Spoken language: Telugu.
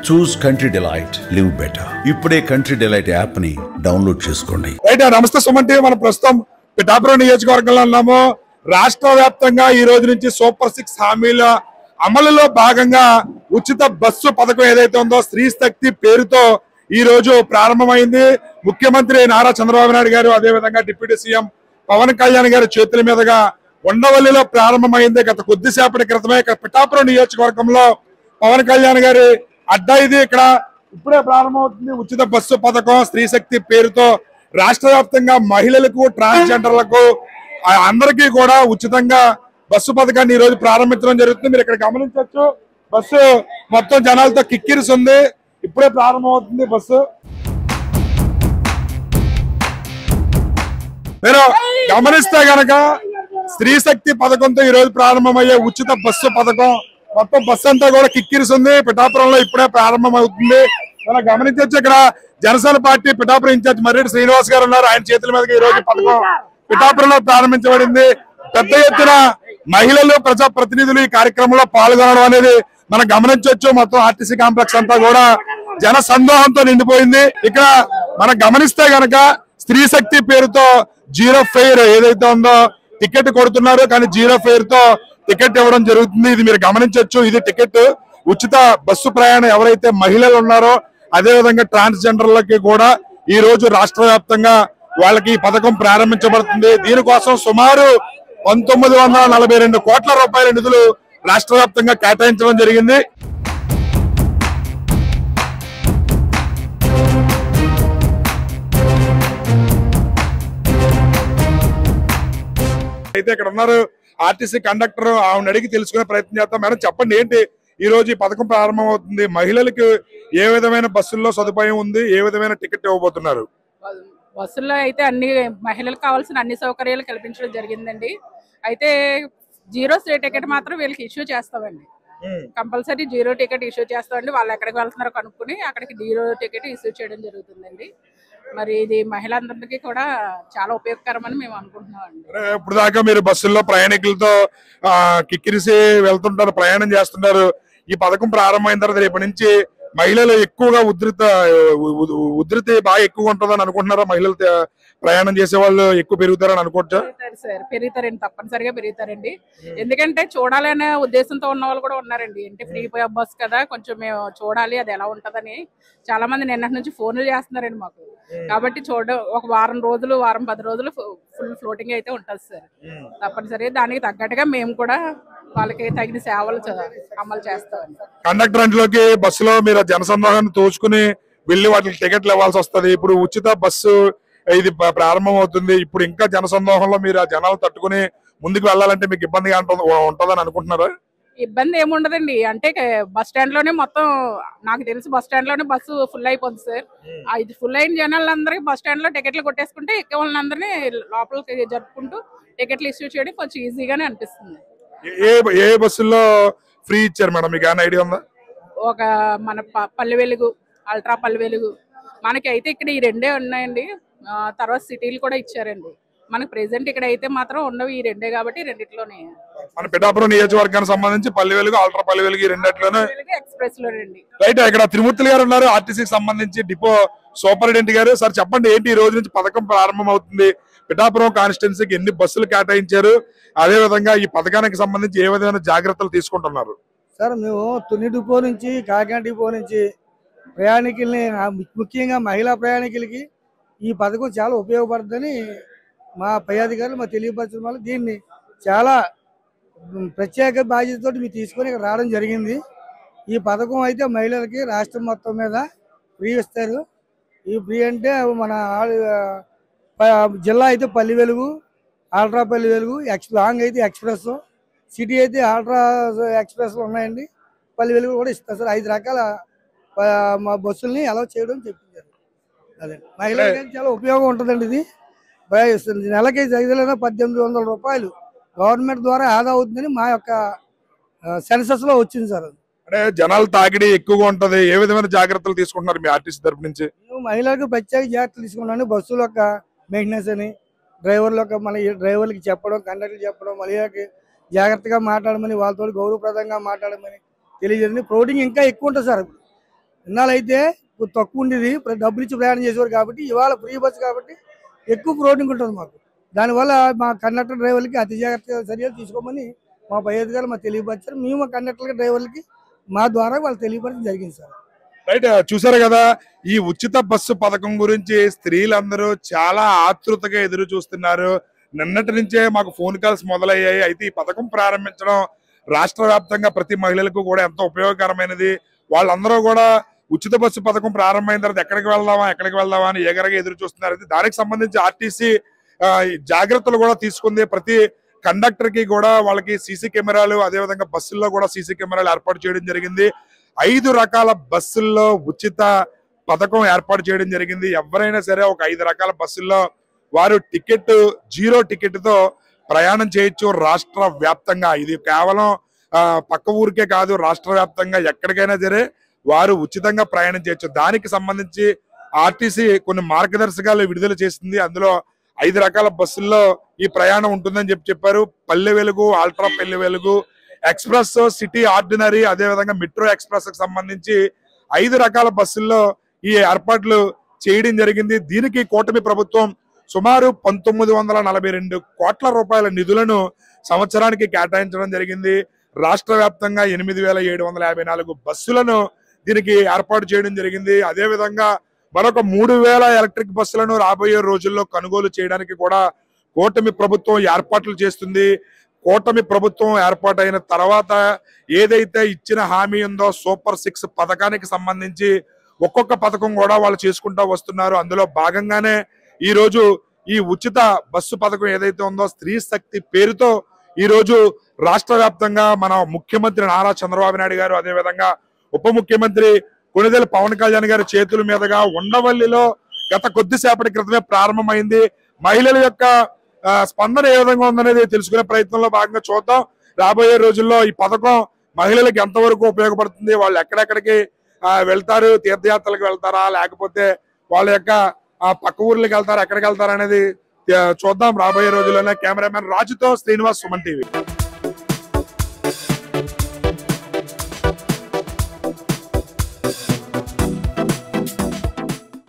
చూస్ కంట్రీ డిలైట్, లివ్ బెటర్. ఇప్పుడే కంట్రీ డిలైట్ యాప్ ని డౌన్లోడ్ చేసుకోండి. నమస్తే సుమన్ టీవీ. మనం ప్రస్తుతం పిఠాపురం నియోజకవర్గంలో ఉన్నాము. రాష్ట్ర వ్యాప్తంగా ఈ రోజు నుంచి సూపర్ 6 హామీల అమలులో భాగంగా ఉచిత బస్సు పథకం ఏదైతే ఉందో స్త్రీ శక్తి పేరుతో ఈ రోజు ప్రారంభమైంది. ముఖ్యమంత్రి నారా చంద్రబాబు నాయుడు గారు, అదేవిధంగా డిప్యూటీ సీఎం పవన్ కళ్యాణ్ గారి చేతుల మీదుగా ఉండవల్లిలో ప్రారంభమైంది. గత కొద్దిసేపటి క్రితమే ఇక్కడ పిఠాపురం నియోజకవర్గంలో పవన్ కళ్యాణ్ గారి అడ్డా ఇది. ఇక్కడ ఇప్పుడే ప్రారంభమవుతుంది ఉచిత బస్సు పథకం స్త్రీ శక్తి పేరుతో. రాష్ట్ర వ్యాప్తంగా మహిళలకు, ట్రాన్స్జెండర్లకు అందరికీ కూడా ఉచితంగా బస్సు పథకాన్ని ఈ రోజు ప్రారంభించడం జరుగుతుంది. మీరు ఇక్కడ గమనించవచ్చు, బస్సు మొత్తం జనాలతో కిక్కిరిస్తుంది. ఇప్పుడే ప్రారంభమవుతుంది బస్సు. మీరు గమనిస్తే గనక స్త్రీ శక్తి పథకంతో ఈ రోజు ప్రారంభమయ్యే ఉచిత బస్సు పథకం మొత్తం బస్సు అంతా కూడా కిక్కిరిస్తుంది. పిఠాపురంలో ఇప్పుడే ప్రారంభం అవుతుంది. మనం గమనించవచ్చు, ఇక్కడ జనసేన పార్టీ పిఠాపురం ఇన్ఛార్జ్ మర్రెడ్డి శ్రీనివాస్ గారు ఉన్నారు. ఆయన చేతుల మీదుగా ఈ రోజు పథకం పిఠాపురంలో ప్రారంభించబడింది. పెద్ద ఎత్తున మహిళలు, ప్రజా ప్రతినిధులు ఈ కార్యక్రమంలో పాల్గొనడం అనేది మనం గమనించవచ్చు. మొత్తం ఆర్టీసీ కాంప్లెక్స్ అంతా కూడా జన సందోహంతో నిండిపోయింది. ఇక్కడ మనం గమనిస్తే గనక స్త్రీ శక్తి పేరుతో జీరో ఫెయిర్ ఏదైతే ఉందో టికెట్ కొడుతున్నారు, కానీ జీరో ఫెయిర్ తో టికెట్ ఇవ్వడం జరుగుతుంది. ఇది మీరు గమనించవచ్చు. ఇది టికెట్ ఉచిత బస్సు ప్రయాణం ఎవరైతే మహిళలు ఉన్నారో, అదే విధంగా ట్రాన్స్జెండర్లకి కూడా ఈ రోజు రాష్ట్ర వ్యాప్తంగా వాళ్ళకి ఈ పథకం ప్రారంభించబడుతుంది. దీనికోసం సుమారు 1942 కోట్ల రూపాయల నిధులు రాష్ట్ర వ్యాప్తంగా కేటాయించడం జరిగింది. అయితే ఇక్కడ ఉన్నారు ఆర్టీసీ కండక్టర్, ఆవిడ అడిగి తెలుసుకునే ప్రయత్నం చేస్తాం. మేడం చెప్పండి, ఏంటి ఈ రోజు ఈ పథకం ప్రారంభం అవుతుంది, మహిళలకు ఏ విధమైన బస్సుల్లో సదుపాయం ఉంది, ఏ విధమైన టికెట్ ఇవ్వబోతున్నారు? బస్సుల్లో అయితే అన్ని మహిళలకు కావాల్సిన అన్ని సౌకర్యాలు కల్పించడం జరిగిందండి. అయితే జీరో టికెట్ మాత్రం వీళ్ళకి ఇష్యూ చేస్తామండి. కంపల్సరీ జీరో టికెట్ ఇష్యూ చేస్తామండి. వాళ్ళు ఎక్కడికి వెళ్తున్నారో కనుక్కుని అక్కడికి జీరో టికెట్ ఇష్యూ చేయడం జరుగుతుందండి. మరి ఇది మహిళలందరికీ కూడా చాలా ఉపయోగకరమని మేము అనుకుంటున్నామండి. ఇప్పుడు దాకా మీరు బస్సుల్లో ప్రయాణికులతో కిక్కిరిసి వెళ్తుంటారు, ప్రయాణం చేస్తున్నారు. ఈ పథకం ప్రారంభమైన తర్వాత రేపటి నుంచి మహిళలు ఎక్కువగా ఉధృతి బాగా ఎక్కువ ఉంటుందని అనుకుంటున్నారా? మహిళలు ప్రయాణం చేసే వాళ్ళు ఎక్కువ పెరుగుతారని అనుకోవచ్చా? పెరుగుతారండి, తప్పనిసరిగా పెరుగుతారండి. ఎందుకంటే చూడాలనే ఉద్దేశంతో ఉన్న వాళ్ళు కూడా ఉన్నారండి. అంటే ఫ్రీ బస్ కదా, కొంచెం మేము చూడాలి అది ఎలా ఉంటదని చాలా మంది నిన్నటి నుంచి ఫోన్లు చేస్తున్నారండి మాకు. కాబట్టి ఒక వారం 10 రోజులు ఫుల్ ఫ్లోటింగ్ అయితే ఉంటుంది సార్. తప్పనిసరిగా దానికి తగ్గట్టుగా మేము కూడా వాళ్ళకి తగిన సేవలు అమలు చేస్తామండి. కండక్టర్ అంట్లోకి బస్సులో మీరు జనసందోహాన్ని తోచుకుని వెళ్ళి వాటికి టికెట్లు ఇవ్వాల్సి వస్తుంది. ఇప్పుడు ఉచిత బస్సు ఇది ప్రారంభం అవుతుంది. ఇప్పుడు ఇంకా జనసందోహంలో మీరు ఆ జనాలు తట్టుకుని ముందుకు వెళ్ళాలంటే మీకు ఇబ్బందిగా ఉంటుందని అనుకుంటున్నారా? ఇబ్బంది ఏముండదండి. అంటే బస్ స్టాండ్ లోనే మొత్తం, నాకు తెలిసి బస్ స్టాండ్ లోనే బస్సు ఫుల్ అయిపోతుంది సార్. ఇది ఫుల్ అయిన జనాలందరికీ బస్ స్టాండ్ లో టికెట్లు కొట్టేసుకుంటే ఎక్కే వాళ్ళందరినీ లోపలికి జరుపుకుంటూ టికెట్లు ఇష్యూ చేయడం కొంచెం ఈజీగానే అనిపిస్తుంది. ఏ బస్సుల్లో ఫ్రీ ఇచ్చారు మేడం, మీకు ఏమైనా ఐడియా ఉందా? ఒక మన పల్లె వెలుగు, అల్ట్రా పల్లె వెలుగు, మనకి అయితే ఇక్కడ ఈ రెండే ఉన్నాయండి. తర్వాత సిటీలు కూడా ఇచ్చారండి. మనకు ప్రెసెంట్ ఇక్కడ అయితే మాత్రం ఉండవు, ఈ రెండే కాబట్టి రెండిట్లోనే. మన పిఠాపురం నియోజకవర్గానికి సంబంధించి పల్లె వెలుగు, అల్ట్రా పల్లె వెలుగు ఈ రెండిట్లోనే ఎక్స్ప్రెస్ లోనండి. రైట్. ఇక్కడ తిరుమూర్తులు గారు ఉన్నారు, ఆర్టీసీకి సంబంధించి డిపో సూపరింటెండెంట్ గారు. సార్ చెప్పండి, ఏంటి ఈ రోజు నుంచి పథకం ప్రారంభం అవుతుంది, పిఠాపురం కాన్స్టిట్యున్సీకి ఎన్ని బస్సులు కేటాయించారు, అదే విధంగా ఈ పథకానికి సంబంధించి ఏ విధమైన జాగ్రత్తలు తీసుకుంటున్నారు? సార్, మేము తుని డిపో నుంచి కాకినాడ డిపో నుంచి ప్రయాణికుల్ని, ముఖ్యంగా మహిళా ప్రయాణికులకి ఈ పథకం చాలా ఉపయోగపడుతుందని మా పై అధికారులు మా తెలియపరచడం వల్ల దీన్ని చాలా ప్రత్యేక బాధ్యతతో మీరు తీసుకొని ఇక్కడ రావడం జరిగింది. ఈ పథకం అయితే మహిళలకి రాష్ట్రం మొత్తం మీద ఫ్రీ ఇస్తారు. ఈ ఫ్రీ అంటే మన జిల్లా అయితే పల్లె వెలుగు, అల్ట్రా పల్లె వెలుగు, లాంగ్ అయితే ఎక్స్ప్రెస్, సిటీ అయితే అల్ట్రా ఎక్స్ప్రెస్లు ఉన్నాయండి. పల్లె వెలుగు కూడా ఇస్తారు సార్. 5 రకాల మా బస్సుల్ని అలౌ చేయడం చెప్పించారు. అదే మహిళలకి చాలా ఉపయోగం ఉంటుందండి. ఇది నెలకి దగ్గర 1800 రూపాయలు గవర్నమెంట్ ద్వారా ఆదా అవుతుందని మా యొక్క సెన్సస్ లో వచ్చింది సార్. అంటే జనాలు తాకిడి ఎక్కువగా ఉంటది, ఏ విధమైన జాగ్రత్తలు తీసుకుంటున్నారు మీ ఆర్టీసీ తరపు నుంచి? మహిళలకు ప్రత్యేక జాగ్రత్తలు తీసుకున్నాను. బస్సుల యొక్క మెయింటెనెన్స్ అని డ్రైవర్లకు, మన డ్రైవర్లకి చెప్పడం, కండక్టర్లు చెప్పడం, మహిళలకి జాగ్రత్తగా మాట్లాడమని, వాళ్ళతో గౌరవప్రదంగా మాట్లాడమని తెలియజేయండి. ఫ్లోటింగ్ ఇంకా ఎక్కువ ఉంటుంది సార్. ఇన్నాళ్ళైతే తక్కువ ఉండేది, డబ్బులు ఇచ్చి ప్రయాణం చేసేవారు కాబట్టి ఇవాళ ఫ్రీ బస్సు కాబట్టి ఎక్కువ ఫ్లోటింగ్ ఉంటుంది మాకు. దానివల్ల మా కండక్టర్ డ్రైవర్లకి అతి జాగ్రత్త చర్యలు తీసుకోమని మా పై అధికారులు మాకు తెలియపరిచారు. మేము కండక్టర్ డ్రైవర్లకి మా ద్వారా వాళ్ళు తెలియపరచడం జరిగింది సార్. రైట్, చూసారు కదా ఈ ఉచిత బస్సు పథకం గురించి స్త్రీలందరూ చాలా ఆతృతగా ఎదురు చూస్తున్నారు. నిన్నటి నుంచే మాకు ఫోన్ కాల్స్ మొదలయ్యాయి. అయితే ఈ పథకం ప్రారంభించడం రాష్ట్ర వ్యాప్తంగా ప్రతి మహిళలకు కూడా ఎంతో ఉపయోగకరమైనది. వాళ్ళందరూ కూడా ఉచిత బస్సు పథకం ప్రారంభమైన తర్వాత ఎక్కడికి వెళ్దామా అని ఏగరగా ఎదురు చూస్తున్నారు. అయితే దానికి సంబంధించి ఆర్టీసీ జాగ్రత్తలు కూడా తీసుకుంది. ప్రతి కండక్టర్ కి కూడా వాళ్ళకి సీసీ కెమెరాలు, అదేవిధంగా బస్సుల్లో కూడా సీసీ కెమెరాలు ఏర్పాటు చేయడం జరిగింది. 5 రకాల బస్సుల్లో ఉచిత పథకం ఏర్పాటు చేయడం జరిగింది. ఎవరైనా సరే ఒక 5 రకాల బస్సుల్లో వారు జీరో టికెట్ తో ప్రయాణం చేయొచ్చు రాష్ట్ర వ్యాప్తంగా. ఇది కేవలం పక్క ఊరికే కాదు, రాష్ట్ర వ్యాప్తంగా ఎక్కడికైనా సరే వారు ఉచితంగా ప్రయాణం చేయొచ్చు. దానికి సంబంధించి ఆర్టీసీ కొన్ని మార్గదర్శకాలు విడుదల చేసింది. అందులో 5 రకాల బస్సుల్లో ఈ ప్రయాణం ఉంటుందని చెప్పారు. Palle Velugu, ultra Palle Velugu, express, city ordinary, అదేవిధంగా మెట్రో ఎక్స్ప్రెస్ కి సంబంధించి 5 రకాల బస్సుల్లో ఈ ఏర్పాట్లు చేయడం జరిగింది. దీనికి కూటమి ప్రభుత్వం సుమారు 1942 కోట్ల రూపాయల నిధులను సంవత్సరానికి కేటాయించడం జరిగింది. రాష్ట్ర వ్యాప్తంగా 8754 బస్సులను దీనికి ఏర్పాటు చేయడం జరిగింది. అదేవిధంగా మరొక 3000 ఎలక్ట్రిక్ బస్సులను రాబోయే రోజుల్లో కొనుగోలు చేయడానికి కూడా కూటమి ప్రభుత్వం ఏర్పాట్లు చేస్తుంది. కూటమి ప్రభుత్వం ఏర్పాటైన తర్వాత ఏదైతే ఇచ్చిన హామీ ఉందో సూపర్ 6 పథకానికి సంబంధించి ఒక్కొక్క పథకం కూడా వాళ్ళు చేసుకుంటూ వస్తున్నారు. అందులో భాగంగానే ఈ రోజు ఈ ఉచిత బస్సు పథకం ఏదైతే ఉందో స్త్రీ శక్తి పేరుతో ఈ రోజు రాష్ట్ర వ్యాప్తంగా మన ముఖ్యమంత్రి నారా చంద్రబాబు నాయుడు గారు, అదేవిధంగా ఉప ముఖ్యమంత్రి కొణిదెల పవన్ కళ్యాణ్ గారి చేతుల మీదుగా ఉండవల్లిలో గత కొద్దిసేపటి క్రితమే ప్రారంభమైంది. మహిళల యొక్క స్పందన ఏ విధంగా ఉందనేది తెలుసుకునే ప్రయత్నంలో భాగంగా చూద్దాం. రాబోయే రోజుల్లో ఈ పథకం మహిళలకు ఎంతవరకు ఉపయోగపడుతుంది, వాళ్ళు ఎక్కడెక్కడికి వెళ్తారు, తీర్థయాత్రలకు వెళ్తారా లేకపోతే వాళ్ళ యొక్క పక్క ఊర్లకు వెళ్తారా, ఎక్కడికి వెళ్తారా అనేది చూద్దాం రాబోయే రోజుల్లోనే. కెమెరామెన్ రాజుతో శ్రీనివాస్, సుమన్ టీవీ.